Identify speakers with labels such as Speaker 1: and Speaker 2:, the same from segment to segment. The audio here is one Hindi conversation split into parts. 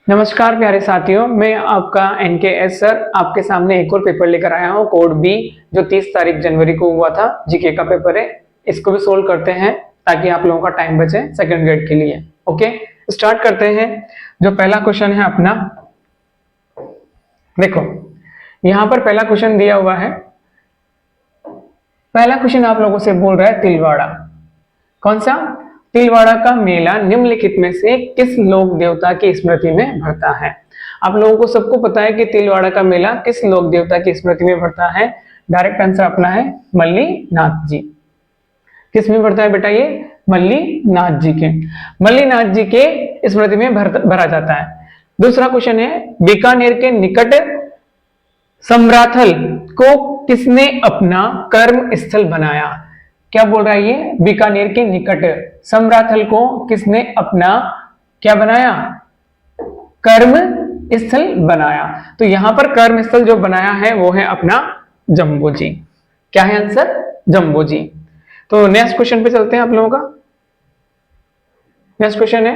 Speaker 1: नमस्कार प्यारे साथियों, मैं आपका NKS सर आपके सामने एक और पेपर लेकर आया हूँ कोड बी, जो 30 तारीख जनवरी को हुआ था। जीके का पेपर है, इसको भी सोल्व करते हैं ताकि आप लोगों का टाइम बचे सेकंड ग्रेड के लिए। ओके, स्टार्ट करते हैं। जो पहला क्वेश्चन है अपना, देखो यहाँ पर पहला क्वेश्चन दिया हुआ है। पहला क्वेश्चन आप लोगों से बोल रहा है तिलवाड़ा। कौन सा? तिलवाड़ा का मेला निम्नलिखित में से किस लोक देवता की स्मृति में भरता है? आप लोगों को सबको पता है कि तिलवाड़ा का मेला किस लोक देवता की स्मृति में भरता है। डायरेक्ट आंसर अपना है मल्लीनाथ जी। किस में भरता है बेटा? ये मल्लीनाथ जी के, मल्लीनाथ जी के स्मृति में भरा जाता है। दूसरा क्वेश्चन है, बीकानेर के निकट समराथल को किसने अपना कर्म स्थल बनाया? क्या बोल रहा है ये? बीकानेर के निकट समराथल को किसने अपना क्या बनाया? कर्म स्थल बनाया। तो यहां पर कर्म स्थल जो बनाया है वो है अपना जम्बो जी। क्या है आंसर? जम्बो जी। तो नेक्स्ट क्वेश्चन पे चलते हैं आप लोगों का। नेक्स्ट क्वेश्चन है,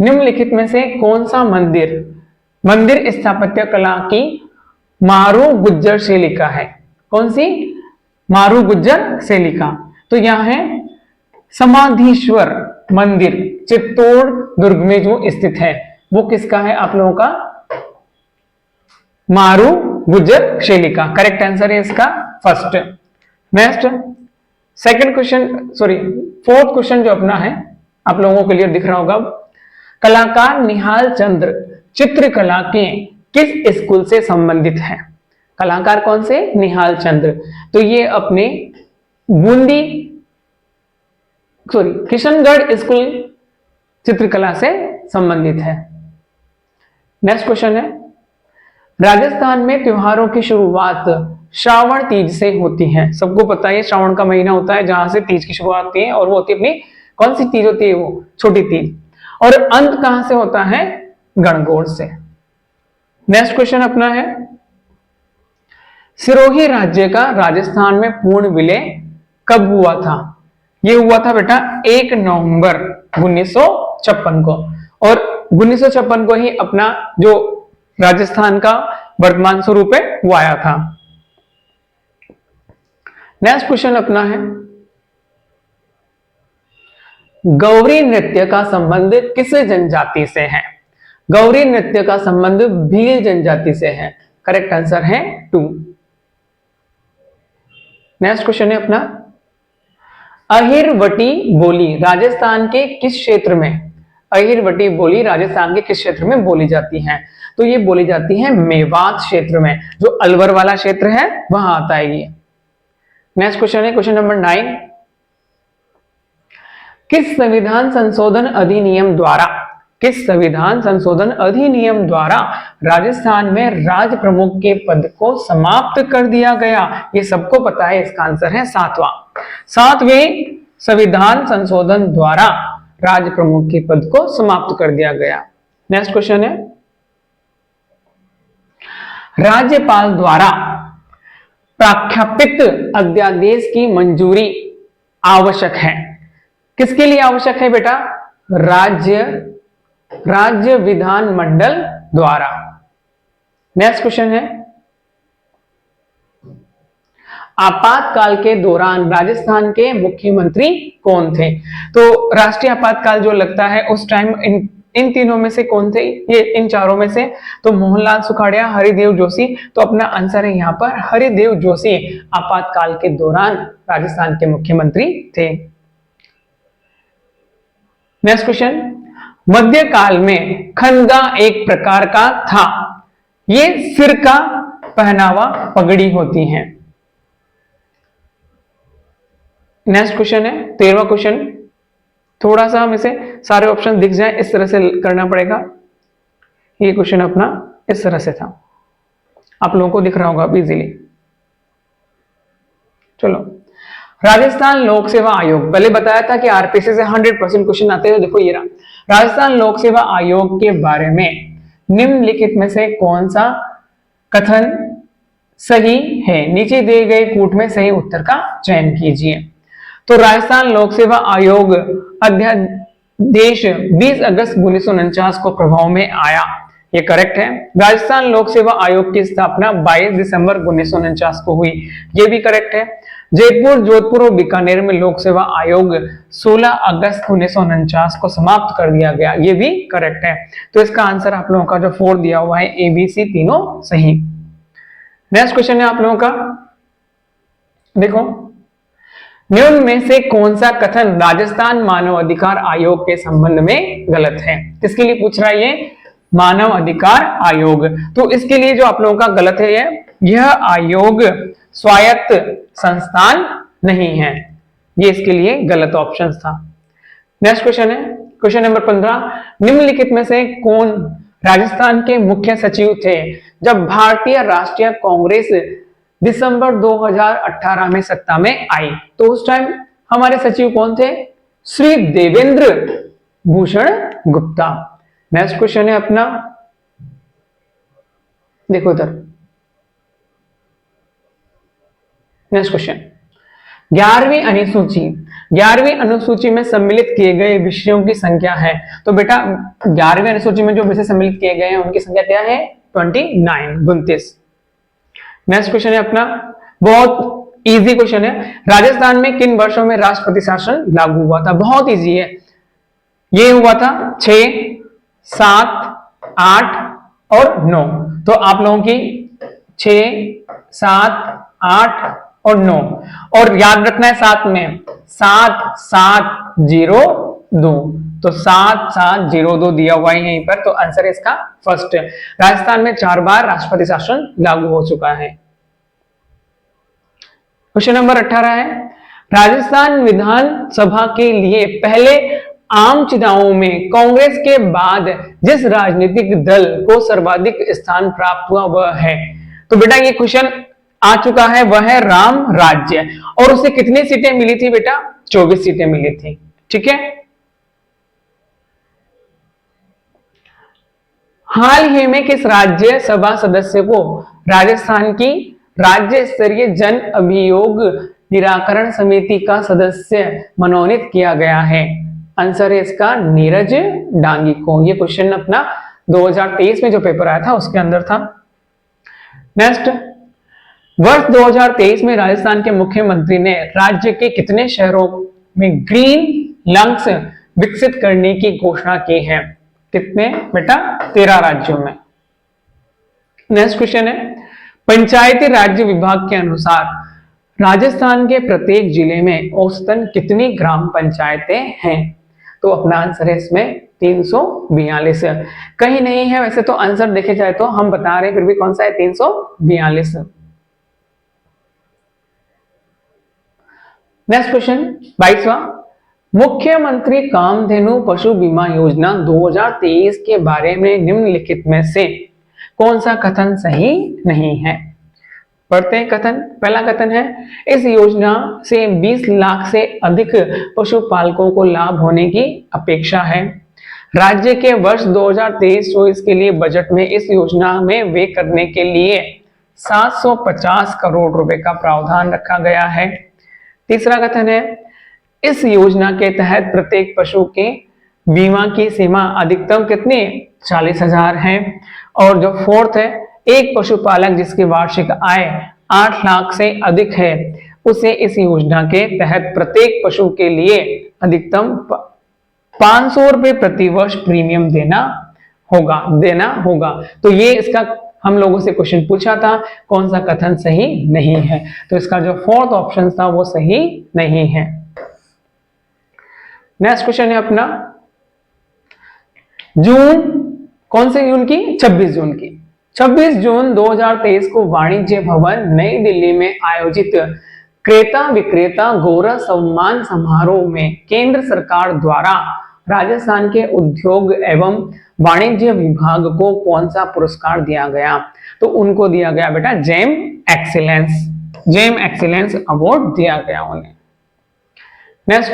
Speaker 1: निम्नलिखित में से कौन सा मंदिर स्थापत्य कला की मारू गुज्जर शैली का है? कौन सी? मारू गुज्जर शैली का। तो यहां है समाधीश्वर मंदिर, चित्तौड़ दुर्ग में जो स्थित है वो किसका है आप लोगों का? मारू गुज्जर शैली का। करेक्ट आंसर है इसका first. Next second question, sorry fourth question जो अपना है आप लोगों को क्लियर दिख रहा होगा। कलाकार निहाल चंद्र चित्रकला के किस स्कूल से संबंधित है? कलाकार कौन से? निहाल चंद्र। तो ये अपने बूंदी किशनगढ़ स्कूल चित्रकला से संबंधित है। नेक्स्ट क्वेश्चन है, राजस्थान में त्योहारों की शुरुआत श्रावण तीज से होती है। सबको पता है श्रावण का महीना होता है जहां से तीज की शुरुआत होती है, और वो होती है अपनी कौन सी तीज होती है? वो छोटी तीज। और अंत कहां से होता है? गणगौर से। नेक्स्ट क्वेश्चन अपना है, सिरोही राज्य का राजस्थान में पूर्ण विलय कब हुआ था? ये हुआ था बेटा 1 नवंबर 1956 को, और 1956 को ही अपना जो राजस्थान का वर्तमान स्वरूप है वो आया था। नेक्स्ट क्वेश्चन अपना है, गौरी नृत्य का संबंध किस जनजाति से है? गौरी नृत्य का संबंध भील जनजाति से है। करेक्ट आंसर है 2। नेक्स्ट क्वेश्चन है अपना, अहिरवटी बोली राजस्थान के किस क्षेत्र में? अहिरवटी बोली राजस्थान के किस क्षेत्र में बोली जाती है? तो ये बोली जाती है मेवात क्षेत्र में, जो अलवर वाला क्षेत्र है वहां आता है ये। नेक्स्ट क्वेश्चन है क्वेश्चन नंबर 9, किस संविधान संशोधन अधिनियम द्वारा राजस्थान में राज प्रमुख के पद को समाप्त कर दिया गया? ये सबको पता है, इसका आंसर है 7वें संविधान संशोधन द्वारा राज प्रमुख के पद को समाप्त कर दिया गया। नेक्स्ट क्वेश्चन है, राज्यपाल द्वारा प्रख्यापित अध्यादेश की मंजूरी आवश्यक है। किसके लिए आवश्यक है बेटा? राज्य विधान मंडल द्वारा। नेक्स्ट क्वेश्चन है, आपातकाल के दौरान राजस्थान के मुख्यमंत्री कौन थे? तो राष्ट्रीय आपातकाल जो लगता है उस टाइम इन तीनों में से कौन थे? ये इन चारों में से तो मोहनलाल सुखाड़िया, हरिदेव जोशी। तो अपना आंसर है यहाँ पर हरिदेव जोशी आपातकाल के दौरान राजस्थान के मुख्यमंत्री थे। नेक्स्ट क्वेश्चन, मध्यकाल में खनगा एक प्रकार का था। ये सिर का पहनावा पगड़ी होती है। नेक्स्ट क्वेश्चन है 13वां क्वेश्चन। थोड़ा सा हम इसे सारे ऑप्शन दिख जाए इस तरह से करना पड़ेगा। ये क्वेश्चन अपना इस तरह से था, आप लोगों को दिख रहा होगा इजीली। चलो, राजस्थान लोक सेवा आयोग, पहले बताया था कि आरपीसी से 100% क्वेश्चन आते हैं। देखो ये रहा, राजस्थान लोक सेवा आयोग के बारे में निम्नलिखित में से कौन सा कथन सही है? नीचे दिए गए कूट में सही उत्तर का चयन कीजिए। तो राजस्थान लोक सेवा आयोग अध्यादेश 20 अगस्त 1949 को प्रभाव में आया। ये करेक्ट है। राजस्थान लोक सेवा आयोग की स्थापना 22 दिसंबर 1949 को हुई, ये भी करेक्ट है। जयपुर, जोधपुर और बीकानेर में लोक सेवा आयोग 16 अगस्त 1949 को समाप्त कर दिया गया, ये भी करेक्ट है। तो इसका आंसर आप लोगों का जो 4 दिया हुआ है ए बी सी तीनों सही। नेक्स्ट क्वेश्चन है आप लोगों का, देखो निम्न में से कौन सा कथन राजस्थान मानव अधिकार आयोग के संबंध में गलत है? किसके लिए पूछ रहा है ये? मानव अधिकार आयोग। तो इसके लिए जो आप लोगों का गलत है यह आयोग स्वायत्त संस्थान नहीं है, ये इसके लिए गलत ऑप्शन था। नेक्स्ट क्वेश्चन है क्वेश्चन नंबर 15, निम्नलिखित में से कौन राजस्थान के मुख्य सचिव थे जब भारतीय राष्ट्रीय कांग्रेस दिसंबर 2018 में सत्ता में आई? तो उस टाइम हमारे सचिव कौन थे? श्री देवेंद्र भूषण गुप्ता। नेक्स्ट क्वेश्चन है अपना, देखो इधर, नेक्स्ट क्वेश्चन 11वीं अनुसूची, 11वीं अनुसूची में सम्मिलित किए गए विषयों की संख्या है। तो बेटा 11वीं अनुसूची में जो विषय सम्मिलित किए गए हैं उनकी संख्या क्या है? 29। नेक्स्ट क्वेश्चन है अपना, बहुत इजी क्वेश्चन है, राजस्थान में किन वर्षों में राष्ट्रपति शासन लागू हुआ था? बहुत इजी है, ये हुआ था 6, 7, 8 और 9। तो आप लोगों की 6, 7, 8 और 9, और याद रखना है साथ में 7702, तो 7702 दिया हुआ है यहीं पर। तो आंसर इसका फर्स्ट है। राजस्थान में 4 बार राष्ट्रपति शासन लागू हो चुका है। क्वेश्चन नंबर 18 है, राजस्थान विधानसभा के लिए पहले आम चुनावों में कांग्रेस के बाद जिस राजनीतिक दल को सर्वाधिक स्थान प्राप्त हुआ वह है? तो बेटा ये क्वेश्चन आ चुका है, वह है राम राज्य, और उसे कितनी सीटें मिली थी बेटा? 24 सीटें मिली थी। ठीक है, हाल ही में किस राज्य सभा सदस्य को राजस्थान की राज्य स्तरीय जन अभियोग निराकरण समिति का सदस्य मनोनीत किया गया है? आंसर है इसका नीरज डांगी को। ये क्वेश्चन अपना 2023 में जो पेपर आया था उसके अंदर था। नेक्स्ट, वर्ष 2023 में राजस्थान के मुख्यमंत्री ने राज्य के कितने शहरों में ग्रीन लंग्स विकसित करने की घोषणा की है? कितने बेटा? 13 राज्यों में। नेक्स्ट क्वेश्चन है, पंचायती राज्य विभाग के अनुसार राजस्थान के प्रत्येक जिले में औसतन कितनी ग्राम पंचायतें हैं? तो अपना आंसर है इसमें 342। कहीं नहीं है वैसे तो आंसर देखे जाए तो, हम बता रहे हैं फिर भी कौन सा है? 342। नेक्स्ट क्वेश्चन 22वां, मुख्यमंत्री कामधेनु पशु बीमा योजना 2023 के बारे में निम्नलिखित में से कौन सा कथन सही नहीं है? पढ़ते हैं कथन। पहला कथन है, इस योजना से 20 लाख से अधिक पशुपालकों को लाभ होने की अपेक्षा है। राज्य के वर्ष 2023-24 के लिए बजट में इस योजना में व्यय करने के लिए 750 करोड़ रुपए का प्रावधान रखा गया है। तीसरा कथन है, इस योजना के तहत प्रत्येक पशु के बीमा की सीमा अधिकतम कितनी? 40,000 है। और जो फोर्थ है, एक पशुपालक जिसकी वार्षिक आय 8 लाख से अधिक है उसे इस योजना के तहत प्रत्येक पशु के लिए अधिकतम 500 रुपए प्रति वर्ष प्रीमियम देना होगा। तो ये इसका हम लोगों से क्वेश्चन पूछा था, कौन सा कथन सही नहीं है? तो इसका जो फोर्थ ऑप्शन था वो सही नहीं है। नेक्स्ट क्वेश्चन है अपना, जून, कौन से जून की? 26 जून की। 26 जून 2023 को वाणिज्य भवन नई दिल्ली में आयोजित क्रेता विक्रेता गौरव सम्मान समारोह में केंद्र सरकार द्वारा राजस्थान के उद्योग एवं वाणिज्य विभाग को कौन सा पुरस्कार दिया गया? तो उनको दिया गया बेटा जेम एक्सीलेंस अवार्ड दिया गया उन्हें। नेक्स्ट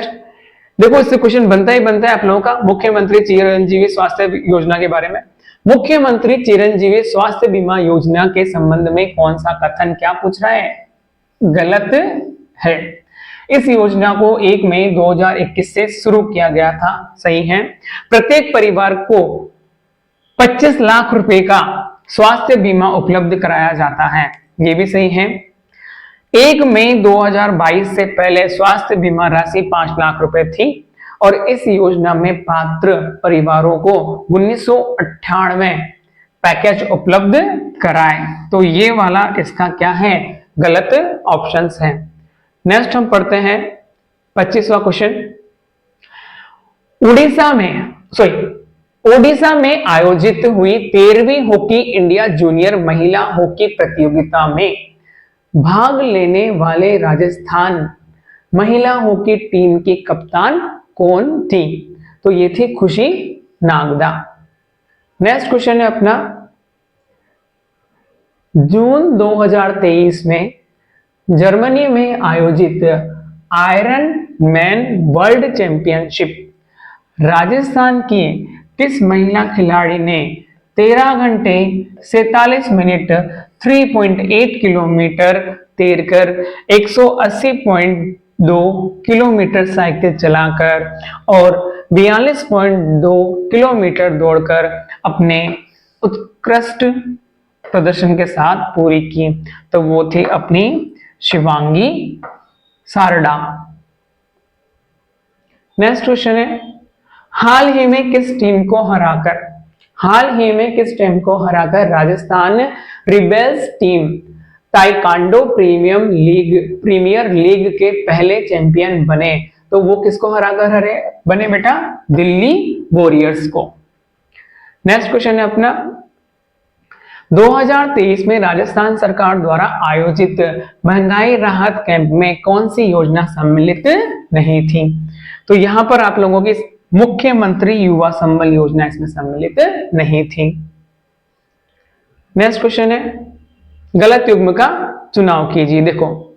Speaker 1: देखो, इससे क्वेश्चन बनता ही बनता है आप लोगों का मुख्यमंत्री चिरंजीवी स्वास्थ्य योजना के बारे में। मुख्यमंत्री चिरंजीवी स्वास्थ्य बीमा योजना के संबंध में कौन सा कथन क्या पूछ रहा है? गलत है। इस योजना को 1 मई 2021 से शुरू किया गया था, सही है। प्रत्येक परिवार को 25 लाख रुपए का स्वास्थ्य बीमा उपलब्ध कराया जाता है, ये भी सही है। 1 मई 2022 से पहले स्वास्थ्य बीमा राशि 5 लाख रुपए थी और इस योजना में पात्र परिवारों को 1998 पैकेज उपलब्ध कराए। तो ये वाला इसका क्या है, गलत ऑप्शंस है। नेक्स्ट हम पढ़ते हैं 25वां क्वेश्चन। ओडिशा में आयोजित हुई 13वीं हॉकी इंडिया जूनियर महिला हॉकी प्रतियोगिता में भाग लेने वाले राजस्थान महिला हॉकी टीम की कप्तान कौन थी? तो ये थी खुशी नागदा। नेक्स्ट क्वेश्चन है अपना, जून 2023 में जर्मनी में आयोजित iron man world championship Rajasthan की किस महिला खिलाड़ी ने 13 घंटे 47 मिनट 3.8 किलोमीटर तैरकर 180.2 किलोमीटर साइकिल चलाकर और 42.2 किलोमीटर दौड़कर अपने उत्कृष्ट प्रदर्शन के साथ पूरी की? तो वो थी अपनी शिवांगी सारडा। नेक्स्ट क्वेश्चन है, हाल ही में किस टीम को हराकर Rajasthan rebels team taekwondo premier league के पहले चैंपियन बने? तो वो किसको हराकर बने बेटा? दिल्ली वॉरियर्स को। नेक्स्ट क्वेश्चन है अपना, 2023 में राजस्थान सरकार द्वारा आयोजित महंगाई राहत कैंप में कौन सी योजना सम्मिलित नहीं थी? तो यहां पर आप लोगों की मुख्यमंत्री युवा संबल योजना इसमें सम्मिलित नहीं थी। नेक्स्ट क्वेश्चन है, गलत युग्म का चुनाव कीजिए। देखो,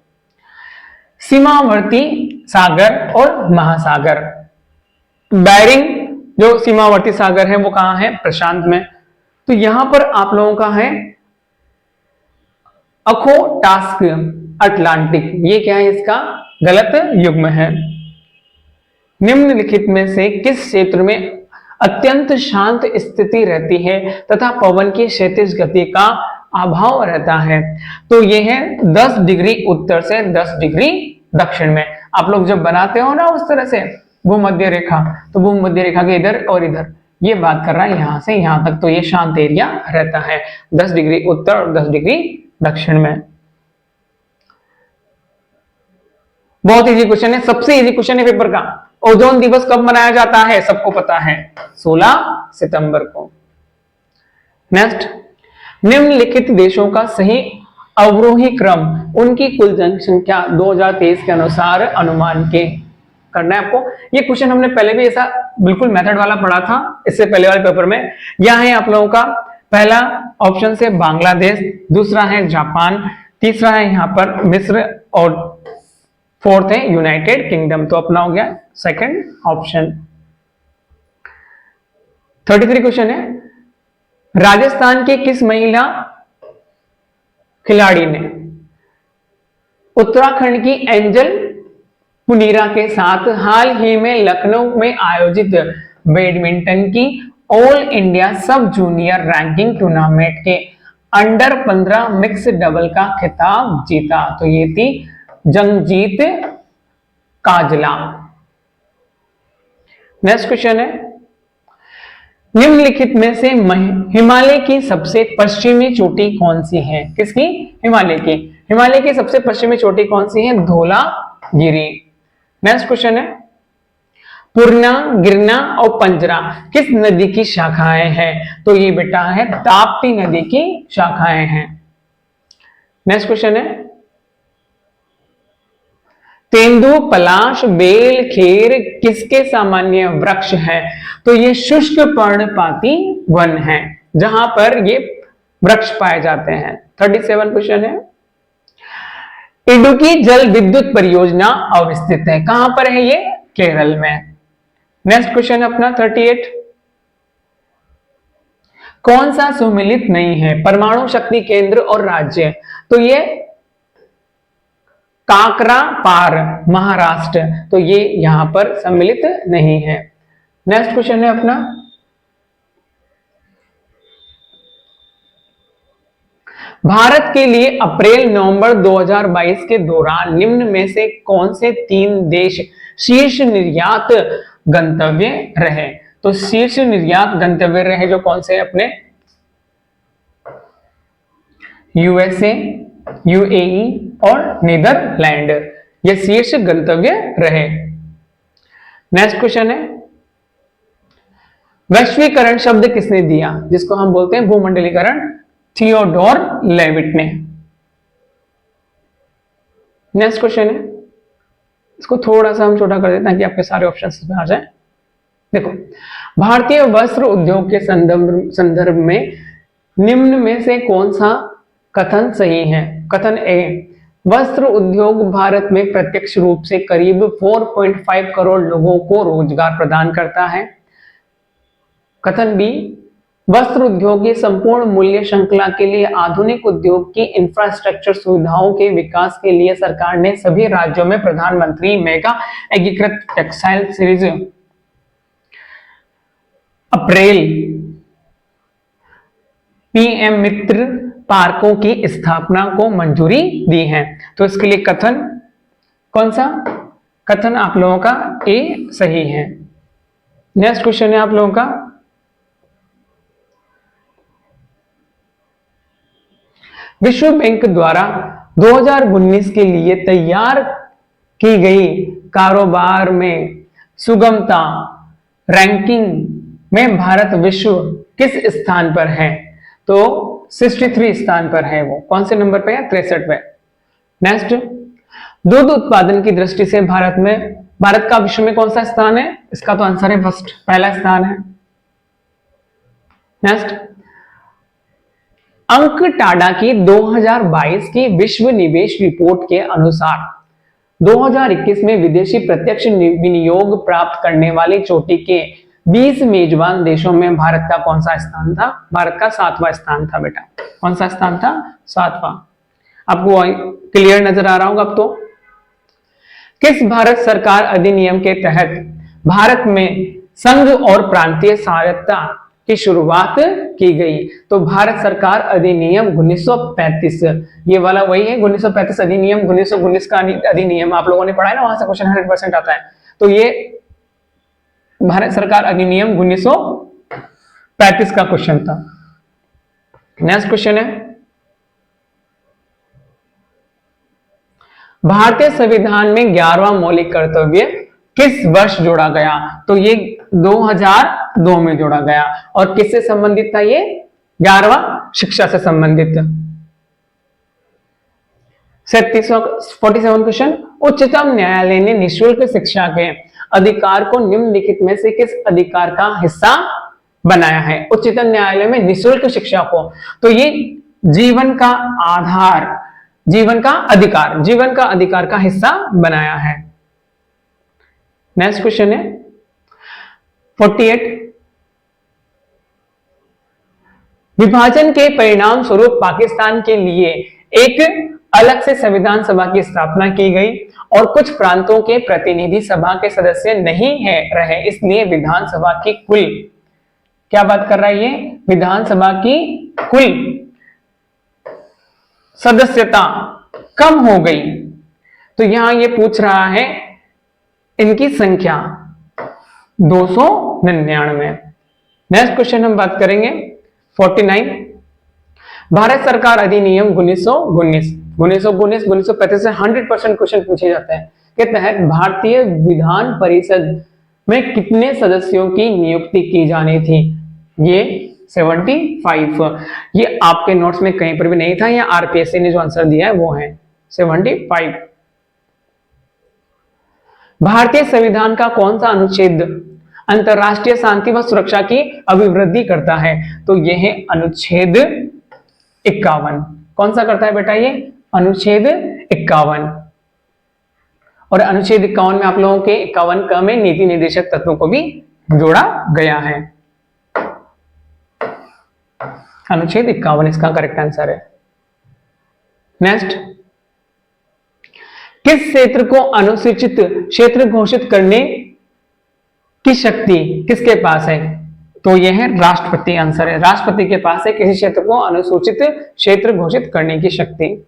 Speaker 1: सीमावर्ती सागर और महासागर, बैरिंग जो सीमावर्ती सागर है वो कहां है? प्रशांत में। तो यहां पर आप लोगों का है अखोटास्क अटलांटिक, ये क्या है? इसका गलत युग्म है। निम्नलिखित में से किस क्षेत्र में अत्यंत शांत स्थिति रहती है तथा पवन की क्षैतिज गति का अभाव रहता है? तो यह है 10 डिग्री उत्तर से 10 डिग्री दक्षिण में। आप लोग जब बनाते हो ना उस तरह से भूमध्य रेखा, तो भूमध्य रेखा के इधर और इधर, ये बात कर रहा है यहां से यहां तक, तो ये शांत एरिया रहता है 10 डिग्री उत्तर और 10 डिग्री दक्षिण में। बहुत इजी क्वेश्चन है, सबसे इजी क्वेश्चन है पेपर का। ओजोन दिवस कब मनाया जाता है? सबको पता है, 16 सितंबर को। नेक्स्ट, निम्नलिखित देशों का सही अवरोही क्रम उनकी कुल जनसंख्या 2023 के अनुसार अनुमान के करना है आपको। ये क्वेश्चन हमने पहले भी ऐसा बिल्कुल मेथड वाला पढ़ा था, इससे पहले वाले पेपर में। यह है आप लोगों का पहला ऑप्शन से बांग्लादेश, दूसरा है जापान, तीसरा है यहां पर मिस्र और फोर्थ है यूनाइटेड किंगडम। तो अपना हो गया सेकंड ऑप्शन। 33 क्वेश्चन है, राजस्थान के किस महिला खिलाड़ी ने उत्तराखंड की एंजल पुनीरा के साथ हाल ही में लखनऊ में आयोजित बैडमिंटन की ऑल इंडिया सब जूनियर रैंकिंग टूर्नामेंट के अंडर 15 मिक्स डबल का खिताब जीता? तो ये थी जंगजीत काजला। नेक्स्ट क्वेश्चन है, निम्नलिखित में से हिमालय की सबसे पश्चिमी चोटी कौन सी है? किसकी? हिमालय की सबसे पश्चिमी चोटी कौन सी है? धौलागिरी। नेक्स्ट क्वेश्चन है, पूर्णा, गिरना और पंजरा किस नदी की शाखाएं हैं? तो ये बेटा है ताप्ती नदी की शाखाएं हैं। नेक्स्ट क्वेश्चन है, तेंदु, पलाश, बेल, खेर किसके सामान्य वृक्ष है? तो ये शुष्क पर्णपाती वन है जहां पर ये वृक्ष पाए जाते हैं। 37 क्वेश्चन है, इडुक्की जल विद्युत परियोजना अवस्थित है, कहां पर है ये? केरल में। नेक्स्ट क्वेश्चन अपना 38, कौन सा सम्मिलित नहीं है? परमाणु शक्ति केंद्र और राज्य। तो ये काकरा पार महाराष्ट्र, तो ये यहां पर सम्मिलित नहीं है। नेक्स्ट क्वेश्चन है अपना, भारत के लिए अप्रैल नवंबर 2022 के दौरान निम्न में से कौन से 3 देश शीर्ष निर्यात गंतव्य रहे? तो शीर्ष निर्यात गंतव्य रहे जो कौन से अपने यूएसए, यूएई और नीदरलैंड, ये शीर्ष गंतव्य रहे। नेक्स्ट क्वेश्चन है, वैश्वीकरण शब्द किसने दिया, जिसको हम बोलते हैं भूमंडलीकरण? थियोडोर लेविट ने। नेक्स्ट क्वेश्चन है, इसको थोड़ा सा हम छोटा कर देते हैं ताकि आपके सारे ऑप्शंस में आ जाए। देखो, भारतीय वस्त्र उद्योग के संदर्भ में निम्न में से कौन सा कथन सही है? कथन ए, वस्त्र उद्योग भारत में प्रत्यक्ष रूप से करीब 4.5 करोड़ लोगों को रोजगार प्रदान करता है। कथन बी, वस्त्र उद्योग की संपूर्ण मूल्य श्रृंखला के लिए आधुनिक उद्योग की इंफ्रास्ट्रक्चर सुविधाओं के विकास के लिए सरकार ने सभी राज्यों में प्रधानमंत्री मेगा एकीकृत टेक्सटाइल सीरीज अप्रैल पीएम मित्र पार्कों की स्थापना को मंजूरी दी है। तो इसके लिए कथन कौन सा? कथन आप लोगों का ए सही है। नेक्स्ट क्वेश्चन है आप लोगों का, विश्व बैंक द्वारा 2019 के लिए तैयार की गई कारोबार में सुगमता रैंकिंग में भारत विश्व किस स्थान पर है? तो 63 स्थान पर है। वो कौन से नंबर पे है? 63 पे। नेक्स्ट, दूध उत्पादन की दृष्टि से भारत का विश्व में कौन सा स्थान है? इसका तो आंसर है फर्स्ट, पहला स्थान है। नेक्स्ट, अंक टाडा की 2022 की विश्व निवेश रिपोर्ट के अनुसार 2021 में विदेशी प्रत्यक्ष विनियोग प्राप्त करने वाली चोटी के 20 मेजबान देशों में भारत का कौन सा स्थान था? भारत का 7वां स्थान था बेटा। कौन सा स्थान था? 7वां। आपको क्लियर नजर आ रहा होगा अब तो। किस भारत सरकार अधिनियम के तहत भारत में संघ और प्रांतीय स्वायत्तता की शुरुआत की गई? तो भारत सरकार अधिनियम 1935, ये वाला वही है 1935 अधिनियम, 1919 का अधिनियम आप लोगों ने पढ़ा है ना, वहां से क्वेश्चन 100% आता है। तो ये भारत सरकार अधिनियम 1935 का क्वेश्चन था। नेक्स्ट क्वेश्चन है, भारतीय संविधान में 11वां मौलिक कर्तव्य किस वर्ष जोड़ा गया? तो ये 2002 में जोड़ा गया। और किससे संबंधित था ये? 11वां शिक्षा से संबंधित। 47 क्वेश्चन, उच्चतम न्यायालय ने निःशुल्क शिक्षा के अधिकार को निम्नलिखित में से किस अधिकार का हिस्सा बनाया है? उच्चतम न्यायालय में निःशुल्क शिक्षा को, तो ये जीवन का आधार, जीवन का अधिकार का हिस्सा बनाया है। नेक्स्ट क्वेश्चन है 48, विभाजन के परिणाम स्वरूप पाकिस्तान के लिए एक अलग से संविधान सभा की स्थापना की गई और कुछ प्रांतों के प्रतिनिधि सभा के सदस्य नहीं रहे, इसलिए विधानसभा की कुल, क्या बात कर रहा है ये? विधानसभा की कुल सदस्यता कम हो गई। तो यहां ये पूछ रहा है इनकी संख्या 299। नेक्स्ट क्वेश्चन हम बात करेंगे 49, भारत सरकार अधिनियम 1935 से 100% क्वेश्चन पूछे जाते हैं के तहत भारतीय विधान परिषद में कितने सदस्यों की नियुक्ति की जानी थी? ये 75। ये आपके नोट्स में कहीं पर भी नहीं था, या आरपीएससी ने जो आंसर दिया है वो है 75। भारतीय संविधान का कौन सा अनुच्छेद अंतरराष्ट्रीय शांति व सुरक्षा की अभिवृद्धि करता है? तो यह है अनुच्छेद 51। कौन सा करता है बेटा? ये अनुच्छेद 51। और अनुच्छेद 51 में आप लोगों के 51 क में नीति निर्देशक तत्वों को भी जोड़ा गया है। अनुच्छेद 51 इसका करेक्ट आंसर है। नेक्स्ट, किस क्षेत्र को अनुसूचित क्षेत्र घोषित करने की शक्ति किसके पास है? तो यह है राष्ट्रपति आंसर है। राष्ट्रपति के पास है किसी क्षेत्र को अनुसूचित क्षेत्र घोषित करने की शक्ति।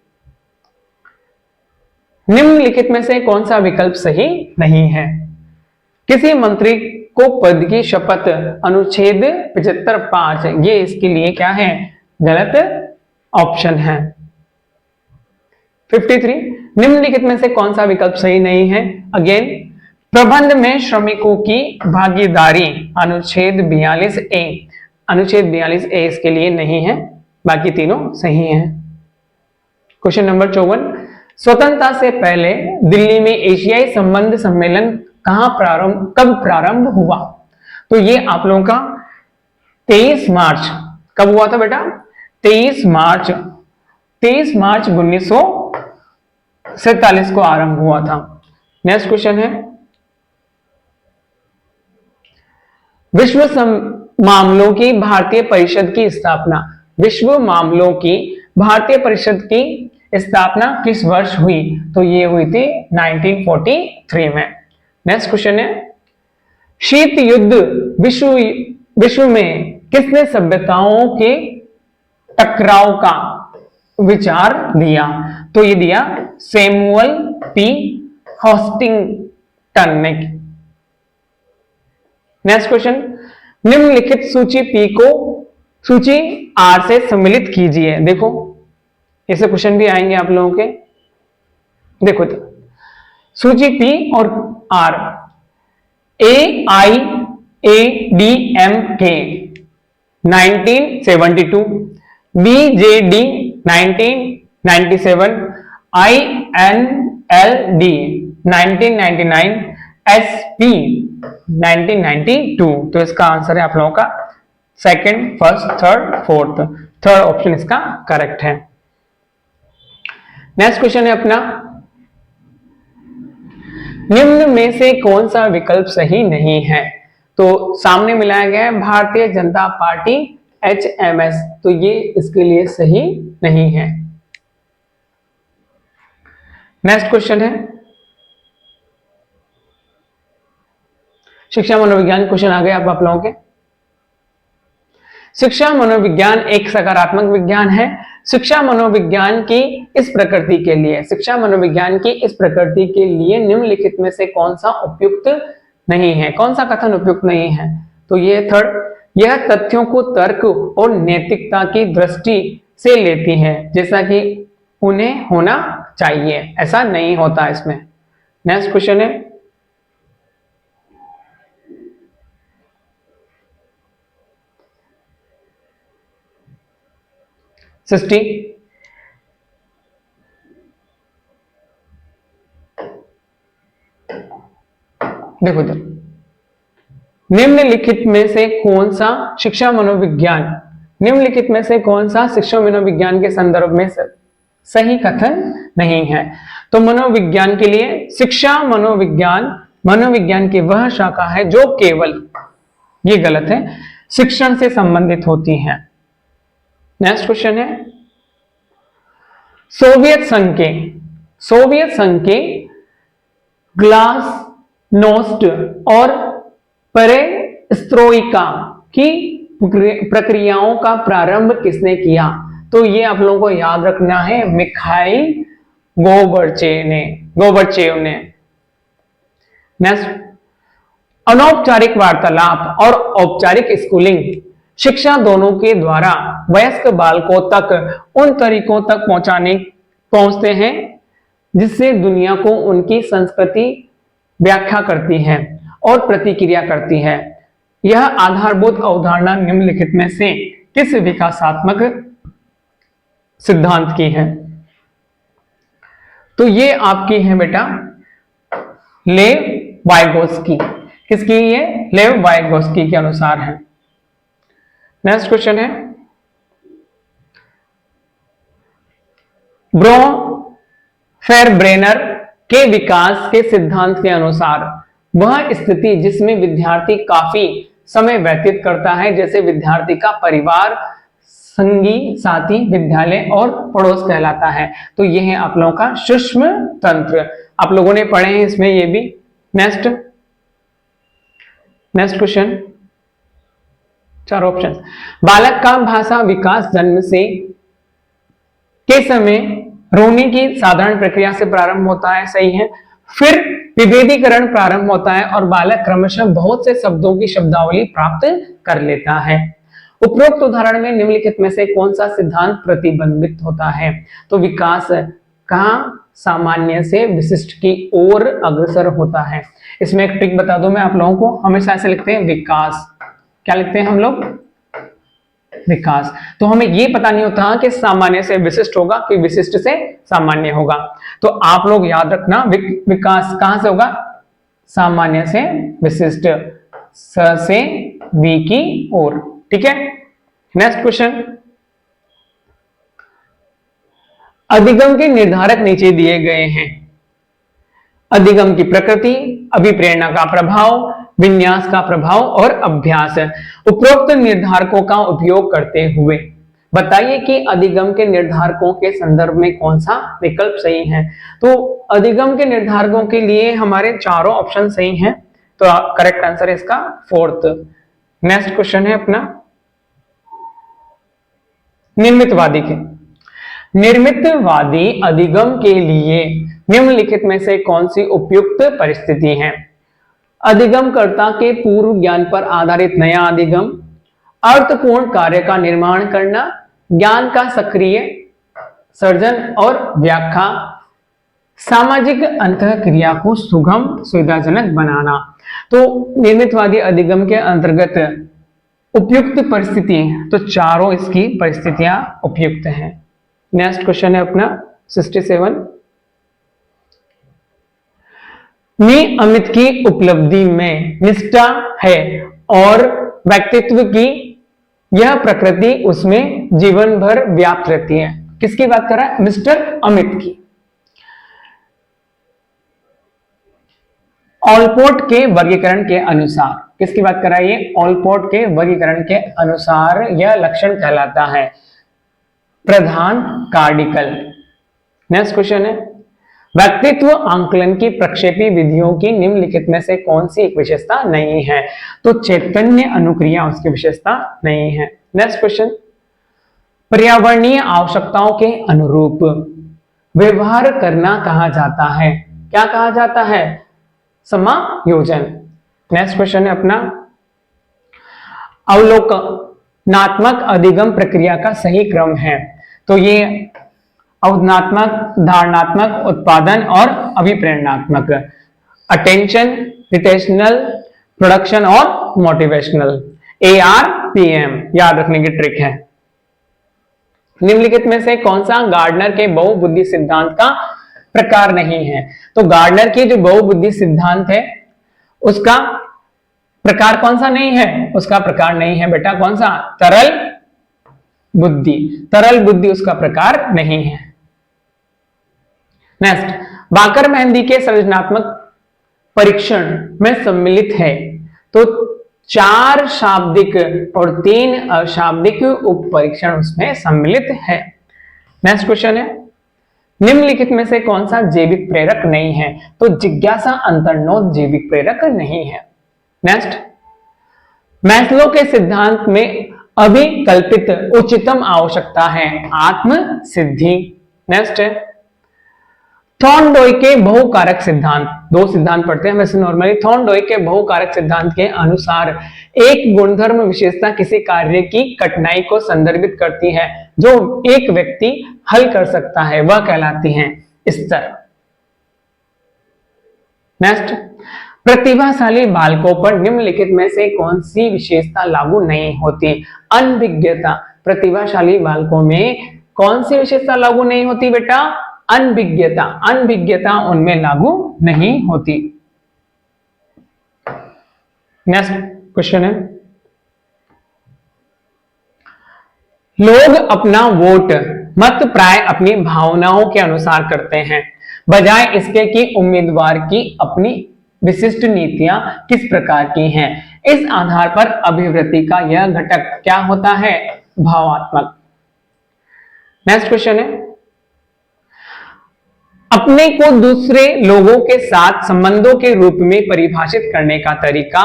Speaker 1: निम्नलिखित में से कौन सा विकल्प सही नहीं है? किसी मंत्री को पद की शपथ, अनुच्छेद 75(5), ये इसके लिए क्या है? गलत ऑप्शन है। 53, निम्नलिखित में से कौन सा विकल्प सही नहीं है? अगेन, प्रबंध में श्रमिकों की भागीदारी, अनुच्छेद 42A, अनुच्छेद 42A इसके लिए नहीं है, बाकी तीनों सही हैं। क्वेश्चन नंबर 54, स्वतंत्रता से पहले दिल्ली में एशियाई संबंध सम्मेलन कब प्रारंभ हुआ? तो ये आप लोगों का 23 मार्च, कब हुआ था बेटा? 23 मार्च 1947 को आरंभ हुआ था। नेक्स्ट क्वेश्चन है, विश्व मामलों की भारतीय परिषद की स्थापना, विश्व मामलों की भारतीय परिषद की स्थापना किस वर्ष हुई? तो ये हुई थी 1943 में। नेक्स्ट क्वेश्चन है, शीत युद्ध विश्व में किसने सभ्यताओं के टकराव का विचार दिया? तो ये दिया सैमुअल पी हॉस्टिंगटन ने। नेक्स्ट क्वेश्चन, निम्नलिखित सूची पी को सूची आर से सम्मिलित कीजिए। देखो ऐसे क्वेश्चन भी आएंगे आप लोगों के। देखो तो सूची पी और are, AIADMK 1972, BJD 1997, INLD 1999, SP 1992। तो इसका आंसर है आप लोगों का second, first, third, fourth. Third option इसका करेक्ट है। नेक्स्ट क्वेश्चन है अपना, निम्न में से कौन सा विकल्प सही नहीं है? तो सामने मिलाया गया है भारतीय जनता पार्टी HMS, तो ये इसके लिए सही नहीं है। नेक्स्ट क्वेश्चन है, शिक्षा मनोविज्ञान क्वेश्चन आ गए आप लोगों के। शिक्षा मनोविज्ञान एक सकारात्मक विज्ञान है। शिक्षा मनोविज्ञान की इस प्रकृति के लिए, शिक्षा मनोविज्ञान की इस प्रकृति के लिए निम्नलिखित में से कौन सा उपयुक्त नहीं है? कौन सा कथन उपयुक्त नहीं है? तो ये थर्ड, यह तथ्यों को तर्क और नैतिकता की दृष्टि से लेती है जैसा कि उन्हें होना चाहिए, ऐसा नहीं होता इसमें। नेक्स्ट क्वेश्चन है, सिक्सटी, देखो तो निम्नलिखित में से कौन सा शिक्षा मनोविज्ञान, निम्नलिखित में से कौन सा शिक्षा मनोविज्ञान के संदर्भ में सही कथन नहीं है? तो मनोविज्ञान के लिए शिक्षा मनोविज्ञान की वह शाखा है जो केवल, ये गलत है, शिक्षण से संबंधित होती है। नेक्स्ट क्वेश्चन है, सोवियत संघ के ग्लासनोस्ट और पेरेस्ट्रोइका की प्रक्रियाओं का प्रारंभ किसने किया? तो ये आप लोगों को याद रखना है, मिखाइल गोर्बाचेव ने। नेक्स्ट, अनौपचारिक वार्तालाप और औपचारिक स्कूलिंग शिक्षा दोनों के द्वारा वयस्क बालकों तक उन तरीकों तक पहुंचते हैं जिससे दुनिया को उनकी संस्कृति व्याख्या करती है और प्रतिक्रिया करती है। यह आधारभूत अवधारणा निम्नलिखित में से किस विकासात्मक सिद्धांत की है? तो ये आपकी है बेटा लेव वाइगोस्की। किसकी? ये लेव वाइगोस्की के अनुसार है। नेक्स्ट क्वेश्चन है, ब्रोफेरब्रेनर के विकास के सिद्धांत के अनुसार वह स्थिति जिसमें विद्यार्थी काफी समय व्यतीत करता है, जैसे विद्यार्थी का परिवार, संगी साथी, विद्यालय और पड़ोस कहलाता है। तो यह है आप लोगों का सूक्ष्म तंत्र, आप लोगों ने पढ़े हैं इसमें ये भी। नेक्स्ट क्वेश्चन, चार ऑप्शन। बालक का भाषा विकास जन्म से के समय रोने की साधारण प्रक्रिया से प्रारंभ होता है, सही है। फिर विभेदीकरण प्रारंभ होता है और बालक क्रमशः बहुत से शब्दों की शब्दावली प्राप्त कर लेता है। उपरोक्त उदाहरण में निम्नलिखित में से कौन सा सिद्धांत प्रतिबिंबित होता है? तो विकास कहाँ सामान्य से विशिष्ट की ओर अग्रसर होता है। इसमें एक ट्रिक बता दूं मैं आप लोगों को, हमेशा ऐसे लिखते हैं विकास, क्या लिखते हैं हम लोग? विकास। तो हमें ये पता नहीं होता कि सामान्य से विशिष्ट होगा कि विशिष्ट से सामान्य होगा। तो आप लोग याद रखना विकास कहां से होगा? सामान्य से विशिष्ट, स से वी की ओर, ठीक है। नेक्स्ट क्वेश्चन, अधिगम के निर्धारक नीचे दिए गए हैं। अधिगम की प्रकृति, अभिप्रेरणा का प्रभाव, विन्यास का प्रभाव और अभ्यास। उपरोक्त निर्धारकों का उपयोग करते हुए बताइए कि अधिगम के निर्धारकों के संदर्भ में कौन सा विकल्प सही है। तो अधिगम के निर्धारकों के लिए हमारे चारों ऑप्शन सही हैं, तो करेक्ट आंसर है इसका फोर्थ। नेक्स्ट क्वेश्चन है अपना निर्मितवादी के। निर्मितवादी अधिगम के लिए निम्नलिखित में से कौन सी उपयुक्त परिस्थिति है? अधिगमकर्ता के पूर्व ज्ञान पर आधारित नया अधिगम, अर्थपूर्ण कार्य का निर्माण करना, ज्ञान का सक्रिय सर्जन और व्याख्या, सामाजिक अंतःक्रिया को सुगम सुविधाजनक बनाना। तो निर्मितवादी अधिगम के अंतर्गत उपयुक्त परिस्थिति, तो चारों इसकी परिस्थितियां उपयुक्त हैं। नेक्स्ट क्वेश्चन है अपना 67। अमित की उपलब्धि में निष्ठा है और व्यक्तित्व की यह प्रकृति उसमें जीवन भर व्याप्त रहती है। किसकी बात कर रहा है? मिस्टर अमित की। ऑलपोर्ट के वर्गीकरण के अनुसार, किसकी बात कर रहा है ये? ऑलपोर्ट के वर्गीकरण के अनुसार यह लक्षण कहलाता है प्रधान कार्डिकल। नेक्स्ट क्वेश्चन है, व्यक्तित्व आंकलन की प्रक्षेपी विधियों की निम्नलिखित में से कौन सी एक विशेषता नहीं है? तो चैतन्य अनुक्रिया उसकी विशेषता नहीं है। नेक्स्ट क्वेश्चन, पर्यावरणीय आवश्यकताओं के अनुरूप व्यवहार करना कहा जाता है? क्या कहा जाता है? समायोजन। नेक्स्ट क्वेश्चन है अपना अवलोकनात्मक अधिगम प्रक्रिया का सही क्रम है। तो ये अवधारणात्मक, धारणात्मक, उत्पादन और अभिप्रेरणात्मक, अटेंशन, रिटेशनल, प्रोडक्शन और मोटिवेशनल, ARPM याद रखने की ट्रिक है। निम्नलिखित में से कौन सा गार्डनर के बहुबुद्धि सिद्धांत का प्रकार नहीं है? तो गार्डनर की जो बहुबुद्धि सिद्धांत है उसका प्रकार कौन सा नहीं है? उसका प्रकार नहीं है बेटा कौन सा? तरल बुद्धि। तरल बुद्धि उसका प्रकार नहीं है। नेक्स्ट, बाकर मेहंदी के सृजनात्मक परीक्षण में सम्मिलित है। तो 4 शाब्दिक और 3 अशाब्दिक उप परीक्षण उसमें सम्मिलित है। नेक्स्ट क्वेश्चन है, निम्नलिखित में से कौन सा जैविक प्रेरक नहीं है? तो जिज्ञासा अंतर्नोद जैविक प्रेरक नहीं है। नेक्स्ट, मैस्लो के सिद्धांत में अभिकल्पित उच्चतम आवश्यकता है आत्म सिद्धि। नेक्स्ट है, थॉर्नडॉय के बहुकारक सिद्धांत, 2 सिद्धांत पढ़ते हैं वैसे नॉर्मली। थॉर्नडॉय के बहुकारक सिद्धांत के अनुसार एक गुणधर्म विशेषता किसी कार्य की कठिनाई को संदर्भित करती है जो एक व्यक्ति हल कर सकता है, वह कहलाती है स्तर। नेक्स्ट, प्रतिभाशाली बालकों पर निम्नलिखित में से कौन सी विशेषता लागू नहीं होती? अनभिज्ञता। प्रतिभाशाली बालकों में कौन सी विशेषता लागू नहीं होती बेटा? अनभिज्ञता। अनभिज्ञता उनमें लागू नहीं होती। नेक्स्ट क्वेश्चन है, लोग अपना वोट मत प्राय अपनी भावनाओं के अनुसार करते हैं, बजाय इसके कि उम्मीदवार की अपनी विशिष्ट नीतियां किस प्रकार की हैं। इस आधार पर अभिवृत्ति का यह घटक क्या होता है? भावात्मक। नेक्स्ट क्वेश्चन है, अपने को दूसरे लोगों के साथ संबंधों के रूप में परिभाषित करने का तरीका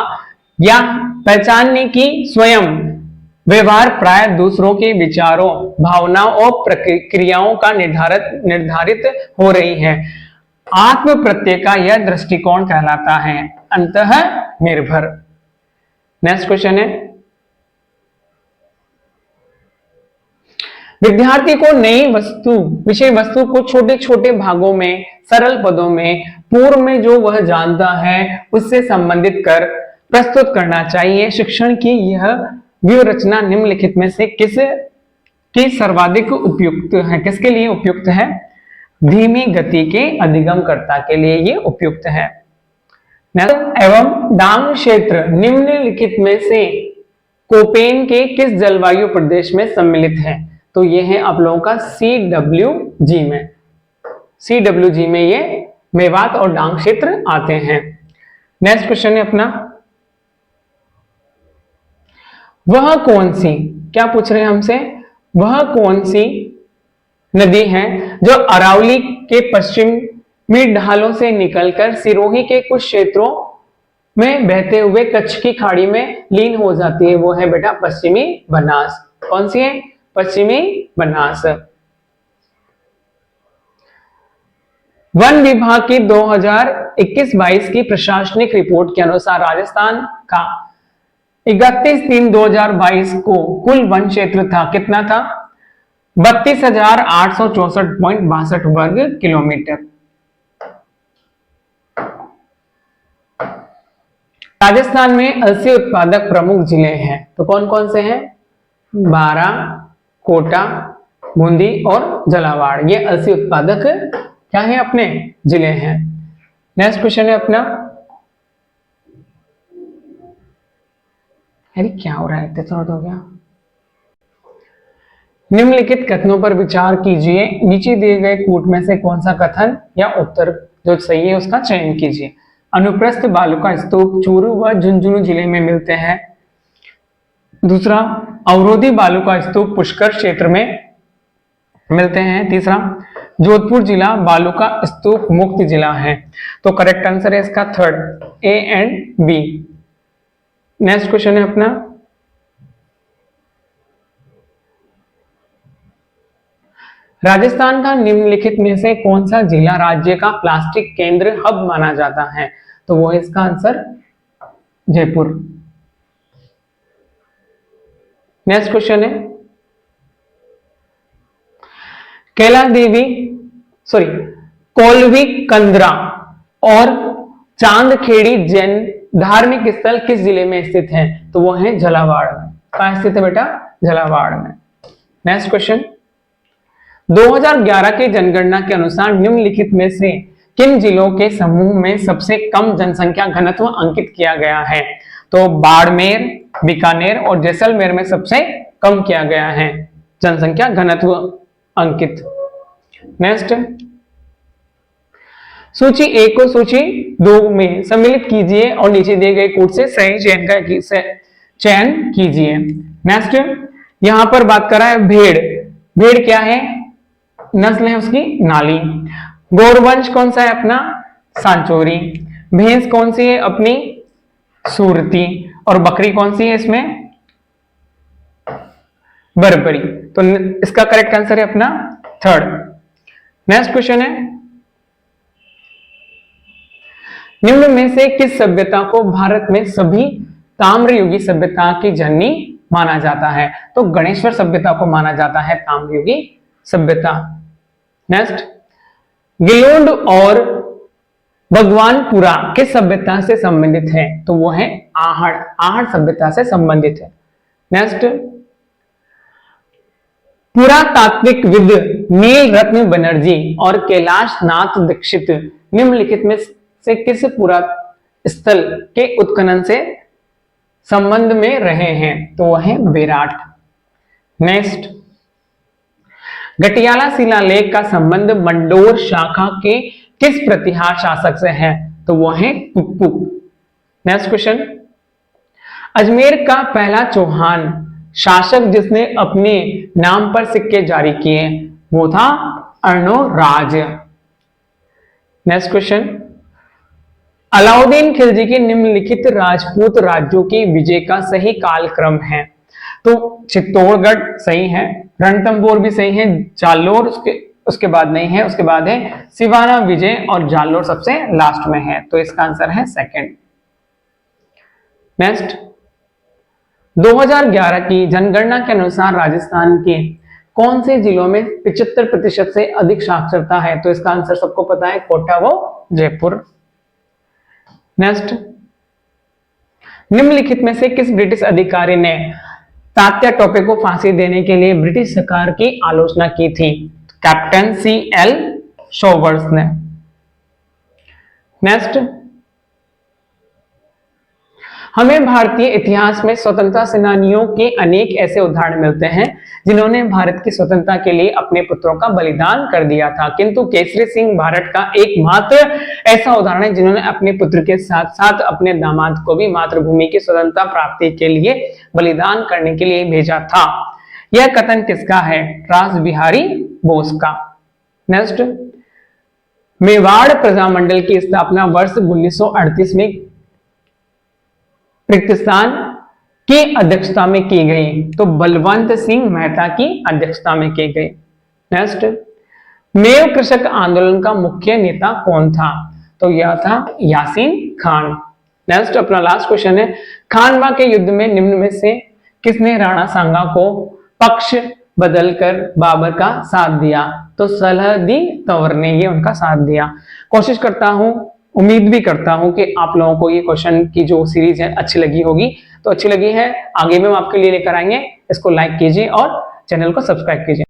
Speaker 1: या पहचानने की स्वयं व्यवहार प्राय दूसरों के विचारों, भावनाओं और प्रक्रियाओं का निर्धारित हो रही है। आत्म प्रत्यय का यह दृष्टिकोण कहलाता है अंतः निर्भर। नेक्स्ट क्वेश्चन है, विद्यार्थी को नई विषय वस्तु को छोटे छोटे भागों में सरल पदों में पूर्व में जो वह जानता है उससे संबंधित कर प्रस्तुत करना चाहिए। शिक्षण की यह व्यूहरचना निम्नलिखित में से की सर्वाधिक उपयुक्त है? किसके लिए उपयुक्त है? धीमी गति के अधिगमकर्ता के लिए ये उपयुक्त है। एवं डांग क्षेत्र निम्नलिखित में से कोपेन के किस जलवायु प्रदेश में सम्मिलित है? तो ये है आप लोगों का CWG में। CWG में ये मेवात और डांग क्षेत्र आते हैं। नेक्स्ट क्वेश्चन है अपना, वह कौन सी, क्या पूछ रहे हैं हमसे, वह कौन सी नदी है जो अरावली के पश्चिमी ढालों से निकलकर सिरोही के कुछ क्षेत्रों में बहते हुए कच्छ की खाड़ी में लीन हो जाती है? वो है बेटा पश्चिमी बनास। कौन सी है? पश्चिमी बनास। वन विभाग की 2021-22 की प्रशासनिक रिपोर्ट के अनुसार राजस्थान का 31/3/2022 को कुल वन क्षेत्र था, कितना था? 32,864.62 वर्ग किलोमीटर। राजस्थान में अलसी उत्पादक प्रमुख जिले हैं, तो कौन कौन से हैं? बारा, कोटा, बूंदी और झालावाड़, ये अलसी उत्पादक क्या है अपने जिले हैं। नेक्स्ट क्वेश्चन है अपना, अरे क्या हो रहा है, इतना हो गया। निम्नलिखित कथनों पर विचार कीजिए, नीचे दिए गए कूट में से कौन सा कथन या उत्तर जो सही है उसका चयन कीजिए। अनुप्रस्थ बालुका स्तूप चूरू व झुंझुनू जिले में मिलते हैं। दूसरा, अवरोधी बालुका स्तूप पुष्कर क्षेत्र में मिलते हैं। तीसरा, जोधपुर जिला बालुका स्तूप मुक्त जिला है। तो करेक्ट आंसर है इसका third, A and B। Next question है अपना, राजस्थान का निम्नलिखित में से कौन सा जिला राज्य का प्लास्टिक केंद्र हब माना जाता है? तो वो है इसका आंसर जयपुर। नेक्स्ट क्वेश्चन है, कोलवी कंदरा और चांदखेड़ी जैन धार्मिक स्थल किस जिले में स्थित है? तो वो है झालावाड़ में। कहां स्थित है बेटा? झालावाड़ में। नेक्स्ट क्वेश्चन, 2011 की जनगणना के अनुसार निम्नलिखित में से किन जिलों के समूह में सबसे कम जनसंख्या घनत्व अंकित किया गया है? तो बाड़मेर, बीकानेर और जैसलमेर में सबसे कम किया गया है जनसंख्या घनत्व अंकित। नेक्स्ट, सूची 1 को सूची 2 में सम्मिलित कीजिए और नीचे दिए गए कूट से सही चयन कीजिए। नेक्स्ट, यहां पर बात कर रहा है भेड़। भेड़ क्या है? नस्ल है उसकी नाली। गौरवंश कौन सा है अपना? सांचोरी। भैंस कौन सी है अपनी? सूरती। और बकरी कौन सी है इसमें? बरबरी। तो इसका करेक्ट आंसर है अपना थर्ड। नेक्स्ट क्वेश्चन है, निम्न में से किस सभ्यता को भारत में सभी ताम्रयुगी सभ्यता की जननी माना जाता है? तो गणेश्वर सभ्यता को माना जाता है ताम्रयुगी सभ्यता। नेक्स्ट, गिलोंड और भगवानपुरा किस सभ्यता से संबंधित है? तो वो है आहड़ सभ्यता से संबंधित है। नेक्स्ट, पुरातात्विक विद नील रत्न बनर्जी और कैलाश नाथ दीक्षित निम्नलिखित में से किस पुरातन स्थल के उत्खनन से संबंध में रहे हैं? तो वह है बेराट। नेक्स्ट, गटियाला शिलालेख का संबंध मंडोर शाखा के किस प्रतिहार शासक से है? तो वो है कुकपुक। नेक्स्ट क्वेश्चन, अजमेर का पहला चौहान शासक जिसने अपने नाम पर सिक्के जारी किए वो था अर्णोराज। नेक्स्ट क्वेश्चन, अलाउद्दीन खिलजी के निम्नलिखित राजपूत राज्यों की विजय का सही कालक्रम है? तो चित्तौड़गढ़ सही है, रणथंभौर भी सही है, जालोर उसके बाद नहीं है, उसके बाद है सिवाना विजय और जालोर सबसे लास्ट में है, तो इसका आंसर है सेकंड। नेक्स्ट, 2011 की जनगणना के अनुसार राजस्थान के कौन से जिलों में 75% से अधिक साक्षरता है, तो इसका आंसर सबको पता है, कोटा व जयपुर। नेक्स्ट, निम्नलिखित में से किस ब्रिटिश अधिकारी ने तात्या टोपे को फांसी देने के लिए ब्रिटिश सरकार की आलोचना की थी? कैप्टन CL शोवर्स ने। नेक्स्ट, हमें भारतीय इतिहास में स्वतंत्रता सेनानियों के अनेक ऐसे उदाहरण मिलते हैं जिन्होंने भारत की स्वतंत्रता के लिए अपने पुत्रों का बलिदान कर दिया था, किंतु केसरी सिंह भारत का एकमात्र ऐसा उदाहरण है जिन्होंने अपने पुत्र के साथ साथ अपने दामाद को भी मातृभूमि की स्वतंत्रता प्राप्ति के लिए बलिदान करने के लिए भेजा था। यह कथन किसका है? रासबिहारी बोस का। नेक्स्ट, मेवाड़ प्रजामंडल की स्थापना वर्ष 1938 में पाकिस्तान की अध्यक्षता में की गई, तो बलवंत सिंह मेहता की अध्यक्षता में की गई। नेक्स्ट, मेव कृषक आंदोलन का मुख्य नेता कौन था? तो यह था यासीन खान। नेक्स्ट, अपना लास्ट क्वेश्चन है, खानवा के युद्ध में निम्न में से किसने राणा सांगा को पक्ष बदलकर बाबर का साथ दिया? तो सलाहद्दी तंवर ने ये उनका साथ दिया। कोशिश करता हूं, उम्मीद भी करता हूं कि आप लोगों को ये क्वेश्चन की जो सीरीज है अच्छी लगी होगी। तो अच्छी लगी है, आगे में हम आपके लिए लेकर आएंगे। इसको लाइक कीजिए और चैनल को सब्सक्राइब कीजिए।